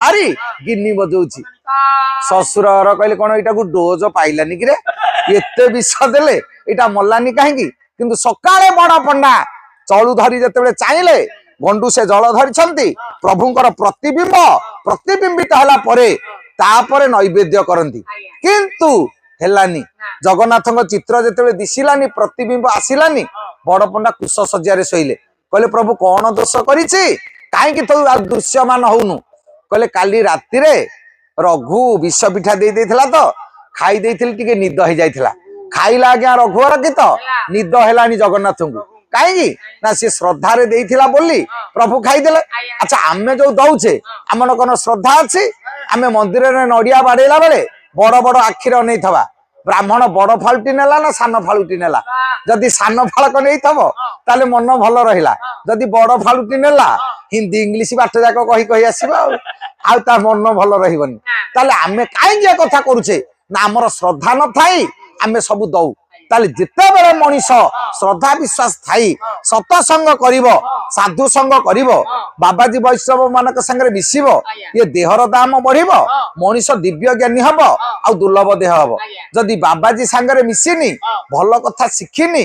ଆରି ଗିନି ବଜଉଛି ଶଶୁର ଘର କହିଲେ କଣ ଏଇଟାକୁ ଡୋଜ ପାଇଲାନି କିରେ ଏତେ ବିଷ ଦେଲେ ଏଇଟା ମଲାନି କାହିଁକି କିନ୍ତୁ ସକାଳେ ବଡ ପଣ୍ଡା ଚଳୁ ଧରି ଯେତେବେଳେ ଚାହିଁଲେ ଗଣ୍ଡୁ ସେ ଜଳ ଧରିଛନ୍ତି ପ୍ରଭୁଙ୍କର ପ୍ରତିବିମ୍ବିତ ହେଲା ପରେ ତାପରେ ନୈବେଦ୍ୟ କରନ୍ତି କିନ୍ତୁ ହେଲାନି ଜଗନ୍ନାଥଙ୍କ ଚିତ୍ର ଯେତେବେଳେ ଦିଶିଲାନି ପ୍ରତିବିମ୍ବ ଆସିଲାନି ବଡ ପଣ୍ଡା କୁଶ ଶଯ୍ୟାରେ ଶୋଇଲେ କହିଲେ ପ୍ରଭୁ କଣ ଦୋଷ କରିଛି କାହିଁକି ତୁ ଦୃଶ୍ୟମାନ ହଉନୁ କହିଲେ କାଲି ରାତିରେ ରଘୁ ବିଷ ପିଠା ଦେଇଥିଲା ତ ଖାଇ ଦେଇଥିଲି ଟିକେ ନିଦ ହେଇଯାଇଥିଲା ଖାଇଲା ଆଜ୍ଞା ରଘୁର ଗୀତ ନିଦ ହେଲାନି ଜଗନ୍ନାଥଙ୍କୁ କାହିଁକି ନା ସେ ଶ୍ରଦ୍ଧାରେ ଦେଇଥିଲା ବୋଲି ପ୍ରଭୁ ଖାଇଦେଲେ ଆଚ୍ଛା ଆମେ ଯୋଉ ଦଉଛେ ଆମର କଣ ଶ୍ରଦ୍ଧା ଅଛି ଆମେ ମନ୍ଦିରରେ ନଡିଆ ବାଡେଇଲା ବେଳେ ବଡ ବଡ ଆଖିରେ ଅନେଇଥିବା ବ୍ରାହ୍ମଣ ବଡ ଫାଳୁଟି ନେଲା ନା ସାନ ଫାଳୁଟି ନେଲା ଯଦି ସାନ ଫାଳକ ନେଇଥବ ତାହେଲେ ମନ ଭଲ ରହିଲା ଯଦି ବଡ ଫାଳୁଟି ନେଲା ହିନ୍ଦୀ ଇଂଲିଶ ବାଟ ଯାକ କହି ଆସିବ ଆଉ ତା ମନ ଭଲ ରହିବନି ତାହେଲେ ଆମେ କାହିଁକି ଏ କଥା କରୁଛେ ନା ଆମର ଶ୍ରଦ୍ଧା ନଥାଇ ଆମେ ସବୁ ଦଉ ତାହେଲେ ଯେତେବେଳେ ମଣିଷ ଶ୍ରଦ୍ଧା ବିଶ୍ୱାସ ଥାଇ ସତସଙ୍ଗ କରିବ ସାଧୁ ସଙ୍ଗ କରିବ ବାବାଜୀ ବୈଷ୍ଣବ ମାନଙ୍କ ସାଙ୍ଗରେ ମିଶିବ ଇଏ ଦେହର ଦାମ ବଢିବ ମଣିଷ ଦିବ୍ୟ ଜ୍ଞାନୀ ହବ ଆଉ ଦୁର୍ଲଭ ଦେହ ହବ ଯଦି ବାବାଜୀ ସାଙ୍ଗରେ ମିଶିନି ଭଲ କଥା ଶିଖିନି